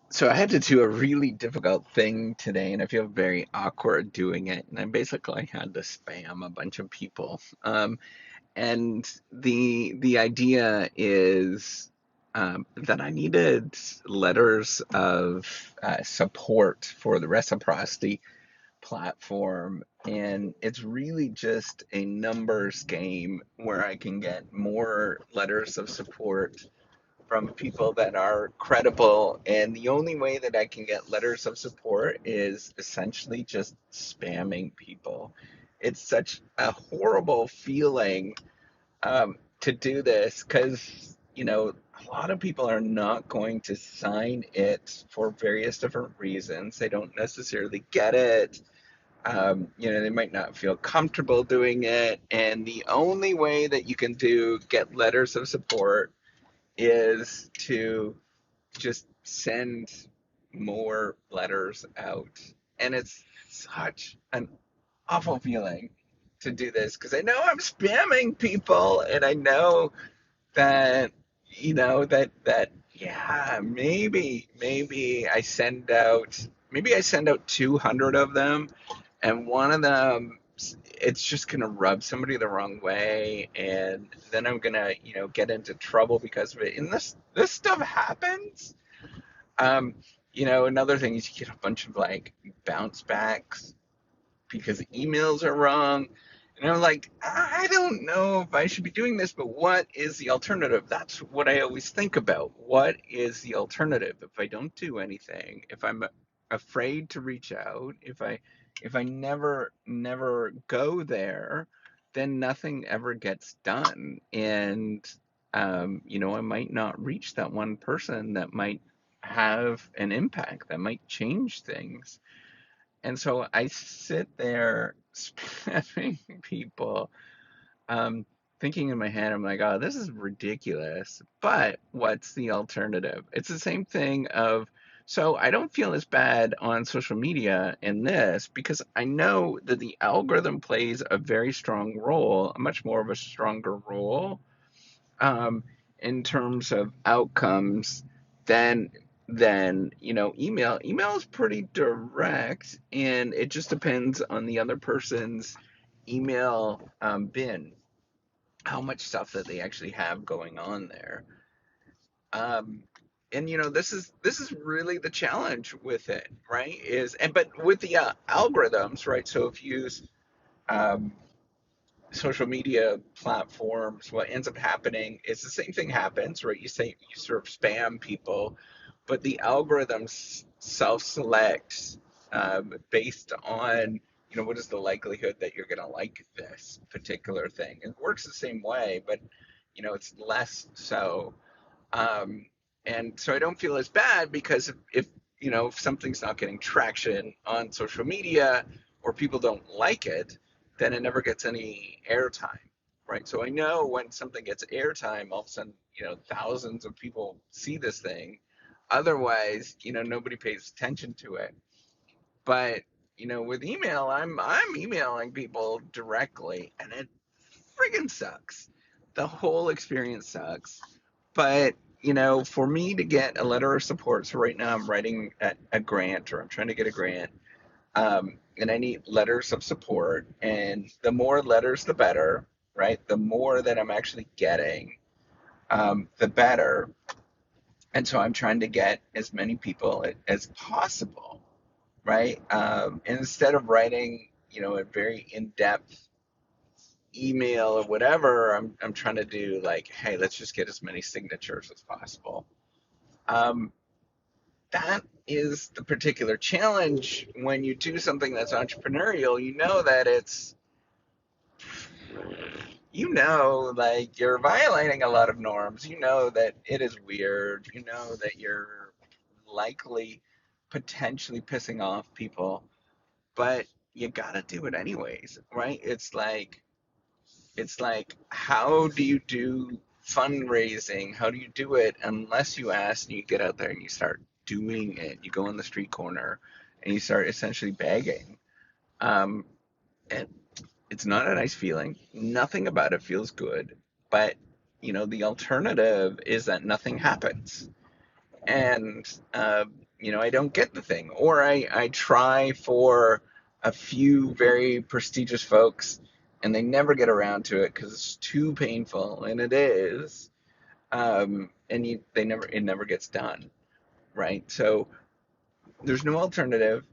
So I had to do a really difficult thing today, and I feel very awkward doing it. And I basically had to spam a bunch of people. And the idea is that I needed letters of support for the reciprocity platform, and it's really just a numbers game where I can get more letters of support from people that are credible. And the only way that I can get letters of support is essentially just spamming people. It's such a horrible feeling to do this because, a lot of people are not going to sign it for various different reasons. They don't necessarily get it. They might not feel comfortable doing it. And the only way that you can get letters of support is to just send more letters out. And it's such an awful feeling to do this because I know I'm spamming people and I know that yeah, maybe I send out 200 of them, and one of them, it's just gonna rub somebody the wrong way, and then I'm gonna get into trouble because of it. And this stuff happens. um Another thing is you get a bunch of like bounce backs because emails are wrong. And I'm like, I don't know if I should be doing this, but what is the alternative? That's what I always think about. What is the alternative? If I don't do anything, if I'm afraid to reach out, if I never go there, then nothing ever gets done. And I might not reach that one person that might have an impact, that might change things. And so I sit there spamming people, um, thinking in my head, I'm like, oh, this is ridiculous. But what's the alternative? It's the same thing of, so I don't feel as bad on social media in this because I know that the algorithm plays a very strong role, a much more of a stronger role, um, in terms of outcomes than email. Email is pretty direct, and it just depends on the other person's email bin, how much stuff that they actually have going on there. Um, and this is really the challenge with it, right? But with the algorithms, right? So if you use um, social media platforms, what ends up happening is the same thing happens, right? You sort of spam people, but the algorithms self-select based on what is the likelihood that you're going to like this particular thing. It works the same way, but it's less so. Um, and so I don't feel as bad because if something's not getting traction on social media or people don't like it, then it never gets any airtime, right? So I know when something gets airtime, all of a sudden, thousands of people see this thing. Otherwise, nobody pays attention to it. But with email, I'm emailing people directly, and it friggin' sucks. The whole experience sucks. But for me to get a letter of support, so right now I'm writing a grant, or I'm trying to get a grant, and I need letters of support. And the more letters, the better, right? The more that I'm actually getting, the better. And so I'm trying to get as many people as possible, right? And instead of writing, a very in-depth email or whatever, I'm trying to do like, hey, let's just get as many signatures as possible. Um, that is the particular challenge when you do something that's entrepreneurial. You know that like you're violating a lot of norms. You know that it is weird. You know that you're likely potentially pissing off people, but you gotta do it anyways, right? It's like how do you do fundraising? How do you do it unless you ask and you get out there and you start doing it? You go on the street corner and you start essentially begging. Um, and it's not a nice feeling. Nothing about it feels good. But the alternative is that nothing happens. And I don't get the thing, or I try for a few very prestigious folks and they never get around to it because it's too painful, and it is. And it never gets done, right? So there's no alternative.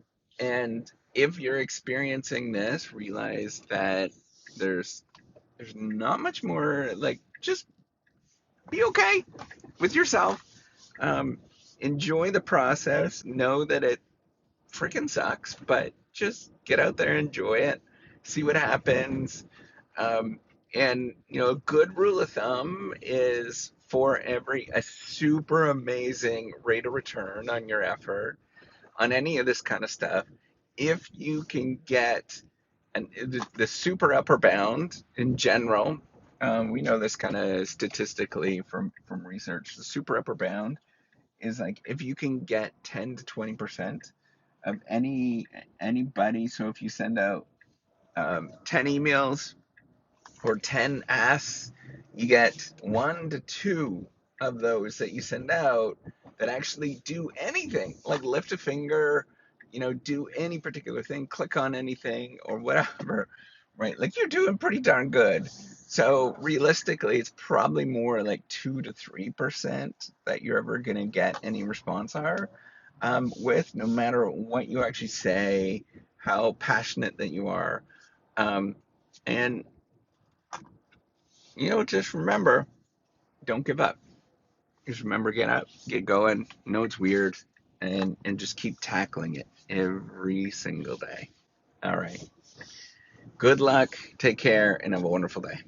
And if you're experiencing this, realize that there's there's not much more. Like, just be okay with yourself. Um, Enjoy the process. Know that it freaking sucks, but just get out there, enjoy it, see what happens. Um, and a good rule of thumb is for every a super amazing rate of return on your effort on any of this kind of stuff, if you can get the super upper bound in general, we know this kind of statistically from research. The super upper bound is like if you can get 10 to 20% of anybody. So if you send out 10 emails for 10 asks, you get 1 to 2 of those that you send out that actually do anything, like lift a finger, do any particular thing, click on anything or whatever, right? Like, you're doing pretty darn good. So realistically, it's probably more like 2 to 3% that you're ever going to get any response are with, no matter what you actually say, how passionate that you are. Um, and just remember, don't give up. Just remember, get up, get going. Know it's weird, and just keep tackling it every single day. All right. Good luck. Take care, and have a wonderful day.